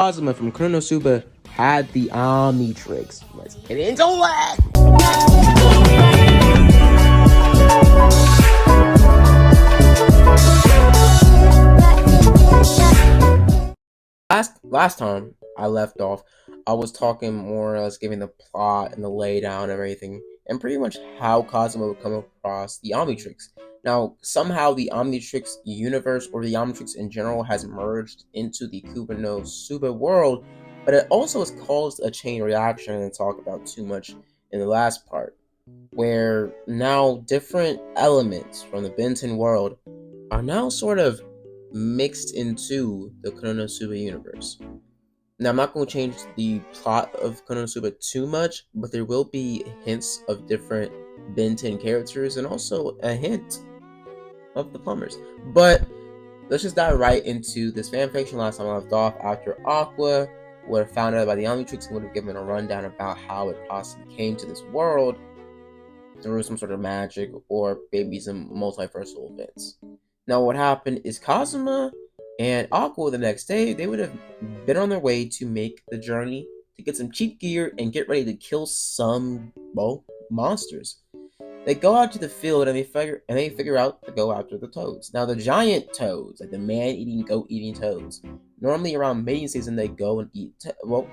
Kazuma from Konosuba had the Omnitrix. Let's get into it! Last time I left off, I was talking more or less giving the plot and the laydown of everything, and pretty much how Kazuma would come across the Omnitrix. Now, somehow the Omnitrix universe, or the Omnitrix in general, has merged into the Konosuba world, but it also has caused a chain reaction I didn't talk about too much in the last part, where now different elements from the Benton world are now sort of mixed into the Konosuba universe. Now, I'm not going to change the plot of Konosuba too much, but there will be hints of different Benton characters and also a hint of the plumbers. But let's just dive right into this fanfiction. Last time I left off, after Aqua would have found out about the Omnitrix and would have given a rundown about how it possibly came to this world through some sort of magic or maybe some multiversal events. Now, what happened is Kazuma and Aqua the next day, they would have been on their way to make the journey to get some cheap gear and get ready to kill some, well, monsters. They go out to the field and they figure out to go after the toads. Now, the giant toads, like the man-eating, goat-eating toads, normally around mating season they go and eat,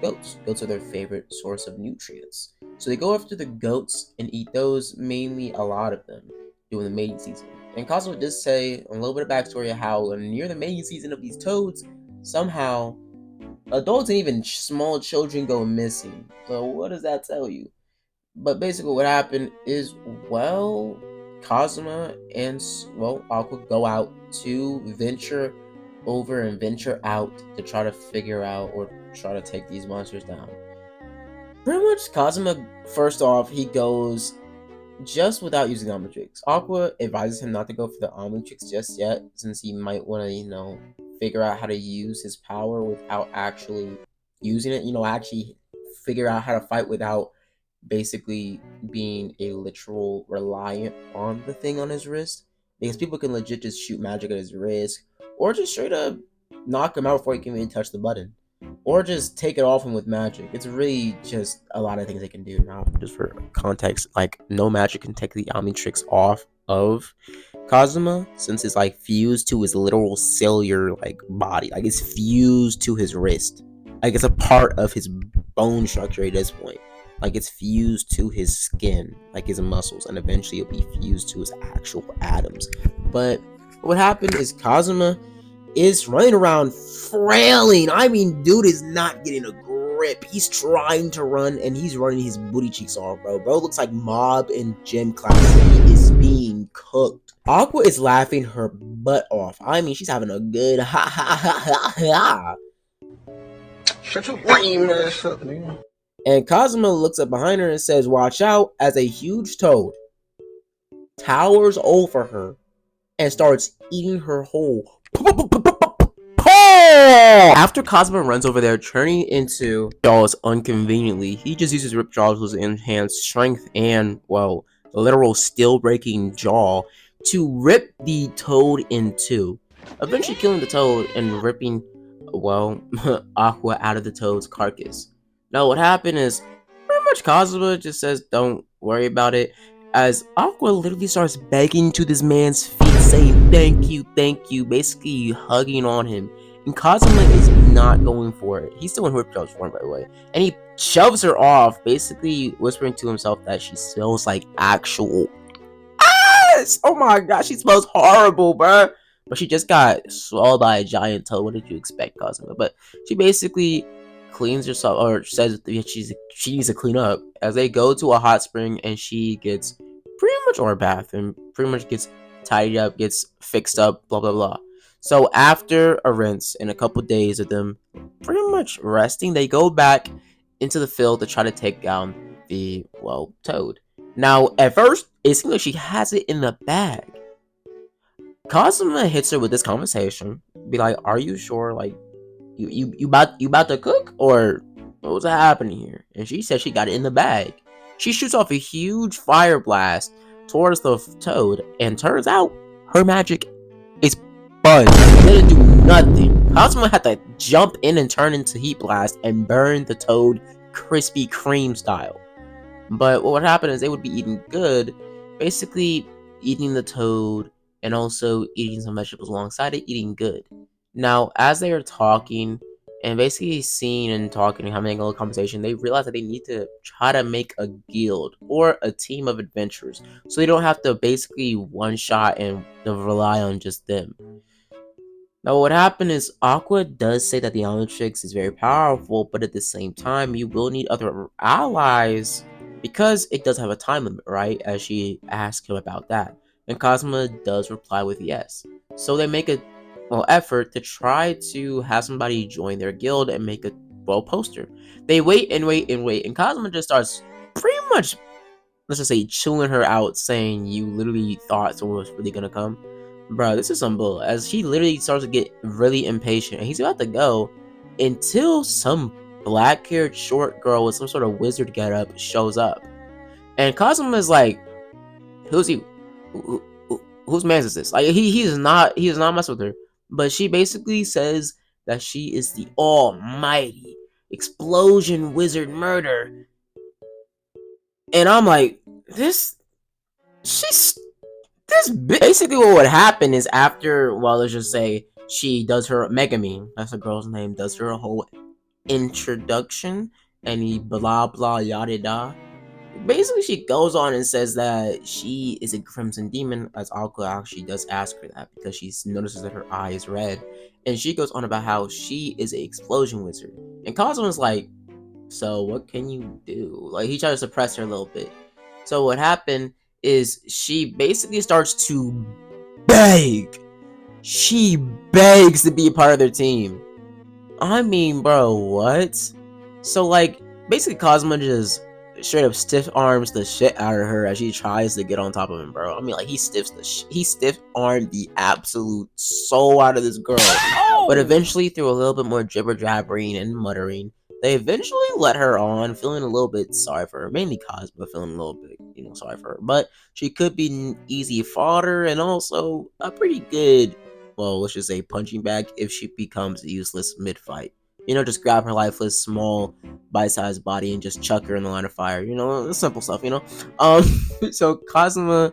goats. Goats are their favorite source of nutrients. So they go after the goats and eat those, mainly a lot of them, during the mating season. And Kazuma does say a little bit of backstory of how near the mating season of these toads, somehow adults and even small children go missing. So what does that tell you? But basically what happened is, well, Kazuma and, well, Aqua go out to venture over and venture out to try to figure out or try to take these monsters down. Pretty much Kazuma, first off, he goes just without using Omnitrix. Aqua advises him not to go for the Omnitrix just yet, since he might want to, figure out how to use his power without actually using it. Actually figure out how to fight without basically being a literal reliant on the thing on his wrist. Because people can legit just shoot magic at his wrist, or just straight up knock him out before he can even touch the button, or just take it off him with magic. It's really just a lot of things they can do. Now, just for context, no magic can take the Omnitrix off of Kazuma, since it's fused to his literal cellular body. It's fused to his wrist. It's a part of his bone structure at this point. It's fused to his skin, his muscles, and eventually it'll be fused to his actual atoms. But what happened is Kazuma is running around frailing. Dude is not getting a grip. He's trying to run, and he's running his booty cheeks off, bro. Bro looks like Mob in gym class. He is being cooked. Aqua is laughing her butt off. She's having a good ha ha ha ha ha. Shut your lame ass up, nigga. And Kazuma looks up behind her and says, "Watch out," as a huge toad towers over her and starts eating her whole. After Kazuma runs over there, turning into Jaws inconveniently, he just uses Rip Jaws' enhanced strength and, well, the literal steel-breaking jaw to rip the toad in two, eventually killing the toad and ripping, well, Aqua out of the toad's carcass. Now, what happened is, pretty much Kazuma just says, "Don't worry about it," as Aqua literally starts begging to this man's feet, saying, thank you, basically hugging on him. And Kazuma is not going for it. He's still in Whip Jaws form, by the way. And he shoves her off, basically whispering to himself that she smells like actual ass. Oh my god, she smells horrible, bruh. But she just got swallowed by a giant toad. What did you expect, Kazuma? But she basically cleans herself, or says that she needs to clean up, as they go to a hot spring and she gets pretty much, or a bath, and pretty much gets tidied up, gets fixed up, blah blah blah. So after a rinse and a couple days of them pretty much resting, they go back into the field to try to take down the, well, toad. Now, at first, it seems like she has it in the bag. Kazuma hits her with this conversation, be like, "Are you sure? You about to cook, or what's happening here?" And she said she got it in the bag. She shoots off a huge fire blast towards the toad, and turns out her magic is fun. It didn't do nothing. Kazuma had to jump in and turn into Heat Blast and burn the Toad Krispy Kreme style. But what would happen is they would be eating good, basically eating the toad and also eating some vegetables alongside it, eating good. Now, as they are talking and basically seeing and talking and having a little conversation, they realize that they need to try to make a guild or a team of adventurers so they don't have to basically one shot and rely on just them. Now, what happened is Aqua does say that the Omnitrix is very powerful, but at the same time, you will need other allies because it does have a time limit, right? As she asks him about that. And Cosma does reply with yes. So they make a effort to try to have somebody join their guild and make a poster. They wait and wait and wait, and Cosma just starts pretty much, let's just say, chewing her out, saying you literally thought someone was really gonna come. Bro, this is some bull. As he literally starts to get really impatient, and he's about to go until some black-haired short girl with some sort of wizard getup shows up, and Cosmo is like, "Who's you? Whose man is this?" Like he is not messing with her, but she basically says that she is the almighty explosion wizard murder, and I'm like, she's this basically what would happen is after, well, let's just say she does her Megamine, that's the girl's name, does her whole introduction and he blah blah yada da. Basically, she goes on and says that she is a crimson demon, as Aqua actually does ask her that because she notices that her eye is red, and she goes on about how she is an explosion wizard. And Cosmo's like, so what can you do? Like he tried to suppress her a little bit. So what happened is she basically starts to beg. She begs to be a part of their team. I mean, bro, what? So like basically Cosmo just straight up stiff arms the shit out of her as she tries to get on top of him, bro. I mean, like he stiff armed the absolute soul out of this girl. But eventually, through a little bit more jibber jabbering and muttering, they eventually let her on, feeling a little bit sorry for her. Mainly Cosmo feeling a little bit, sorry for her. But she could be an easy fodder and also a pretty good, well, let's just say punching bag if she becomes useless mid-fight. Just grab her lifeless, small, bite-sized body and just chuck her in the line of fire. Simple stuff, So Cosmo,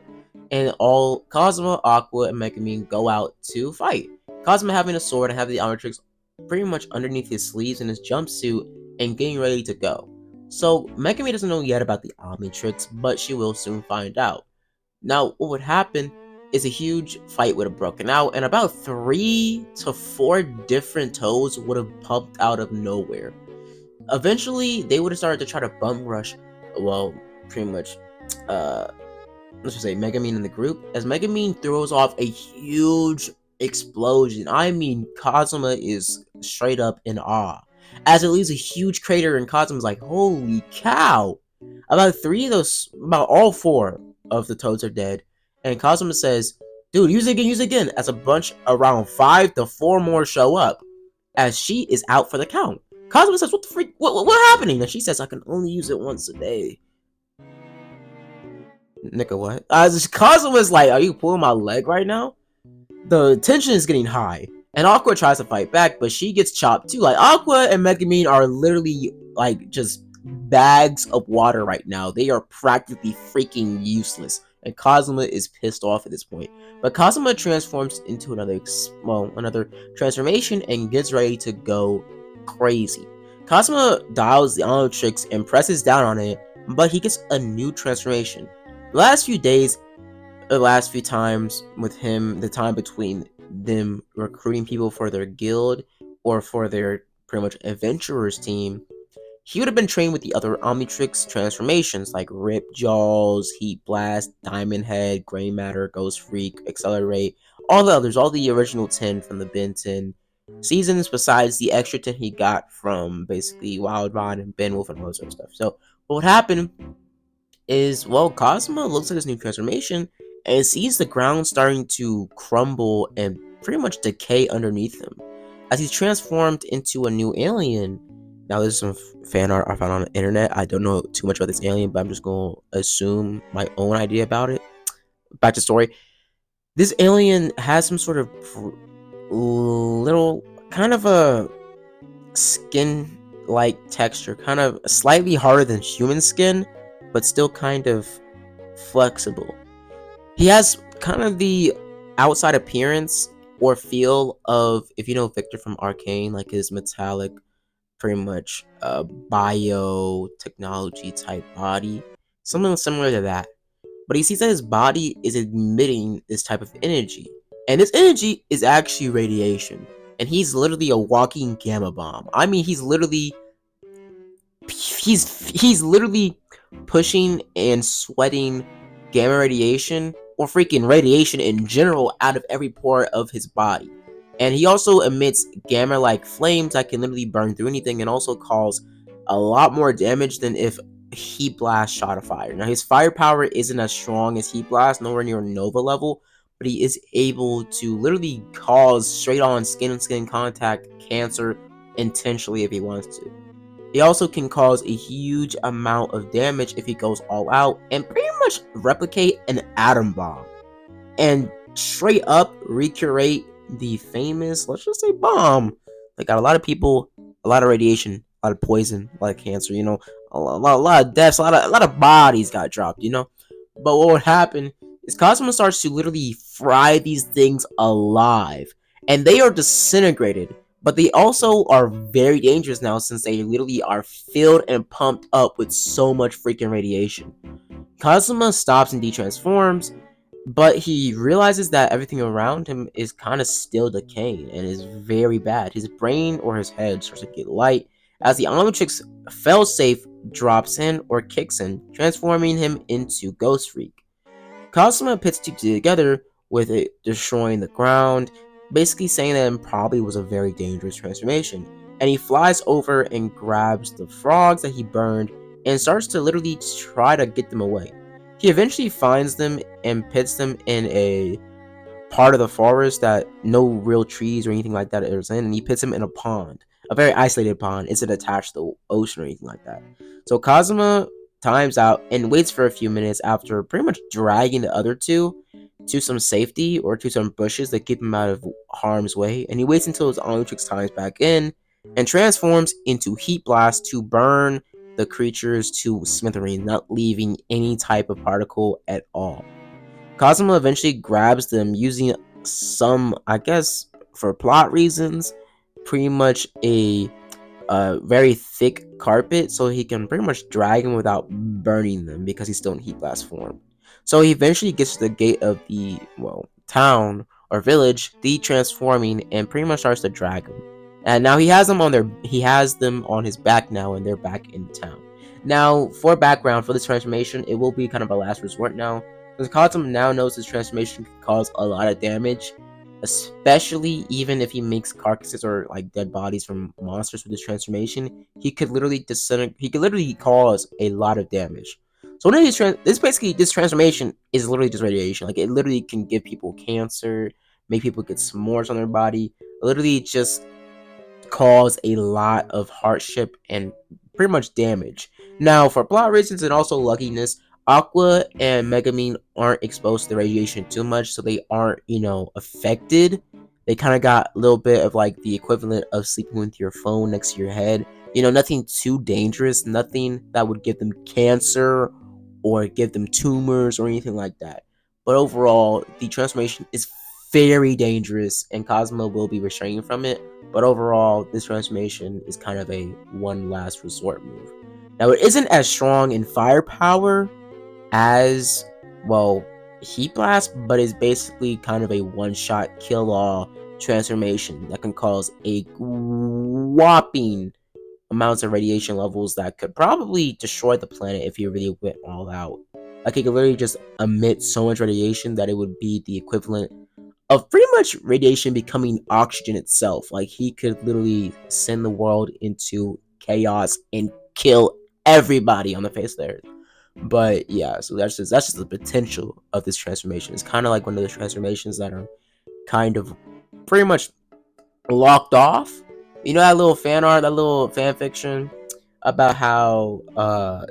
Aqua, and Megamine go out to fight. Cosmo having a sword and having the Omnitrix pretty much underneath his sleeves in his jumpsuit and getting ready to go. So Megamine doesn't know yet about the Omnitrix, but she will soon find out. Now, what would happen is a huge fight would have broken out, and about 3 to 4 different toads would have popped out of nowhere. Eventually, they would have started to try to bum rush, well, pretty much, let's just say Megamine in the group, as Megamine throws off a huge explosion. I mean, Kazuma is straight up in awe, as it leaves a huge crater, and Kazuma's like, holy cow! About all 4 of the toads are dead, and Kazuma says, dude, use it again, as a bunch around 5 to 4 more show up, as she is out for the count. Kazuma says, what the freak, what happening? And she says, I can only use it once a day. Nigga, what? Kazuma's like, are you pulling my leg right now? The tension is getting high, and Aqua tries to fight back, but she gets chopped too. Like, Aqua and Megamine are literally, like, just bags of water right now. They are practically freaking useless, and Kazuma is pissed off at this point. But Kazuma transforms into another transformation and gets ready to go crazy. Kazuma dials the Omnitrix and presses down on it, but he gets a new transformation. The last few times with him, the time between them recruiting people for their guild or for their pretty much adventurers team, he would have been trained with the other Omnitrix transformations like Rip Jaws, Heat Blast, Diamond Head, Gray Matter, Ghost Freak, Accelerate, all the others, all the original 10 from the Ben 10 seasons, besides the extra 10 he got from basically Wild Rod and Ben Wolf and all that sort of stuff. So what happened is, well, Cosmo looks at his new transformation and sees the ground starting to crumble and pretty much decay underneath him as he's transformed into a new alien. Now, there's some fan art I found on the internet. I don't know too much about this alien, but I'm just going to assume my own idea about it. Back to story. This alien has some sort of little kind of a skin like texture, kind of slightly harder than human skin, but still kind of flexible. He has kind of the outside appearance or feel of, if you know Victor from Arcane, like his metallic, pretty much biotechnology type body, something similar to that. But he sees that his body is emitting this type of energy, and this energy is actually radiation. And he's literally a walking gamma bomb. I mean, he's literally pushing and sweating gamma radiation or freaking radiation in general out of every pore of his body. And he also emits gamma like flames that can literally burn through anything and also cause a lot more damage than if Heat Blast shot a fire. Now his firepower isn't as strong as Heat Blast, nowhere near Nova level, but he is able to literally cause straight on skin and skin contact cancer intentionally if he wants to. He also can cause a huge amount of damage if he goes all out and pretty much replicate an atom bomb and straight up recreate the famous, let's just say, bomb. They got a lot of people, a lot of radiation, a lot of poison, a lot of cancer, a lot of deaths, a lot of bodies got dropped. But what would happen is Cosmo starts to literally fry these things alive, and they are disintegrated. But they also are very dangerous now since they literally are filled and pumped up with so much freaking radiation. Kazuma stops and detransforms, but he realizes that everything around him is kind of still decaying and is very bad. His brain or his head starts to get light as the Omnitrix failsafe drops in or kicks in, transforming him into Ghost Freak. Kazuma puts two together with it destroying the ground, basically saying that it probably was a very dangerous transformation. And he flies over and grabs the frogs that he burned and starts to literally try to get them away. He eventually finds them and pits them in a part of the forest that no real trees or anything like that is in, and he puts him in a pond, a very isolated pond. Isn't attached to the ocean or anything like that. So Kazuma times out and waits for a few minutes after pretty much dragging the other two to some safety or to some bushes that keep him out of harm's way, and he waits until his Omnitrix times back in and transforms into Heat Blast to burn the creatures to smithereens, not leaving any type of particle at all. Kazuma eventually grabs them using some, I guess, for plot reasons, pretty much a very thick carpet so he can pretty much drag them without burning them because he's still in Heat Blast form. So he eventually gets to the gate of the, well, town or village, de-transforming, and pretty much starts to drag them. And now he has them on his back now, and they're back in town. Now, for background for this transformation, it will be kind of a last resort now. Because Kazuma now knows this transformation can cause a lot of damage, especially even if he makes carcasses or like dead bodies from monsters with this transformation. He could literally cause a lot of damage. So one of this transformation is literally just radiation. Like it literally can give people cancer, make people get s'mores on their body, literally just cause a lot of hardship and pretty much damage. Now, for plot reasons and also luckiness, Aqua and Megamine aren't exposed to the radiation too much, so they aren't, affected. They kind of got a little bit of like the equivalent of sleeping with your phone next to your head. Nothing too dangerous, nothing that would give them cancer or give them tumors or anything like that. But overall, the transformation is very dangerous, and Cosmo will be restraining from it. But overall, this transformation is kind of a one last resort move. Now, it isn't as strong in firepower as, well, Heat Blast, but is basically kind of a one-shot kill-all transformation that can cause a whopping amounts of radiation levels that could probably destroy the planet if you really went all out. Like, it could literally just emit so much radiation that it would be the equivalent of pretty much radiation becoming oxygen itself. Like, he could literally send the world into chaos and kill everybody on the face of the earth. But yeah, so that's just the potential of this transformation. It's kind of like one of the transformations that are kind of pretty much locked off. That little fan art, that little fan fiction about how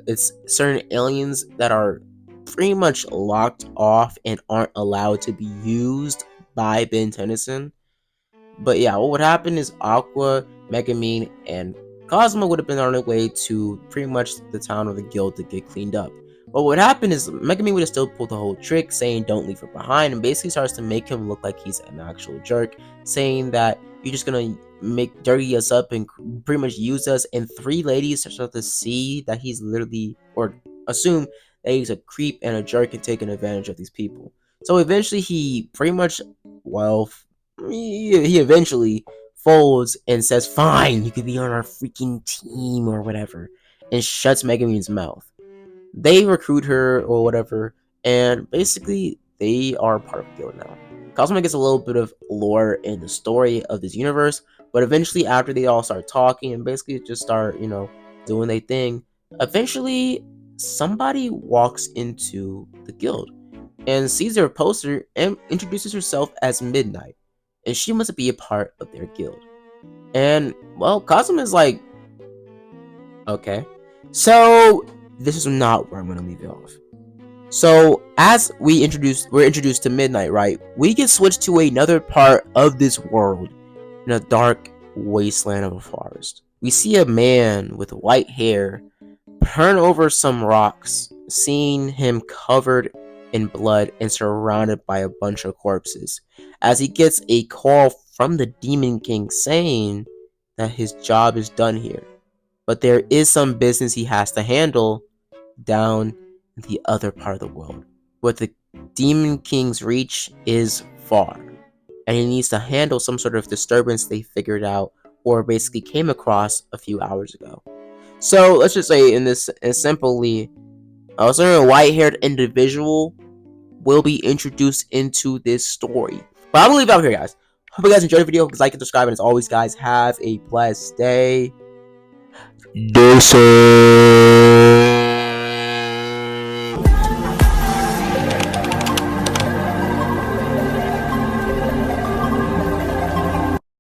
it's certain aliens that are pretty much locked off and aren't allowed to be used by Ben Tennyson. But yeah, what would happen is Aqua, Megumin, and Cosmo would have been on their way to pretty much the town or the guild to get cleaned up. What would happen is Megumin would have still pulled the whole trick, saying don't leave her behind, and basically starts to make him look like he's an actual jerk, saying that you're just gonna make dirty us up and pretty much use us. And three ladies start to see that he's literally, or assume that he's a creep and a jerk and taking advantage of these people. So eventually he pretty much, well, he eventually folds and says, "Fine, you could be on our freaking team or whatever," and shuts Megumin's mouth. They recruit her or whatever, and basically they are part of the guild now. Cosmo gets a little bit of lore in the story of this universe, but eventually, after they all start talking and basically just start, doing their thing, eventually somebody walks into the guild and sees their poster and introduces herself as Midnight, and she must be a part of their guild. And well, Cosmo is like, okay, so this is not where I'm gonna leave it off. So as we're introduced to Midnight, right? We get switched to another part of this world in a dark wasteland of a forest. We see a man with white hair turn over some rocks, seeing him covered in blood and surrounded by a bunch of corpses, as he gets a call from the Demon King saying that his job is done here, but there is some business he has to handle down in the other part of the world, where the Demon King's reach is far, and he needs to handle some sort of disturbance they figured out or basically came across a few hours ago. So let's just say in this, simply, a certain white-haired individual will be introduced into this story. But I'm gonna leave it out here, guys. Hope you guys enjoyed the video. Please like and subscribe, and as always, guys, have a blessed day. Deuces.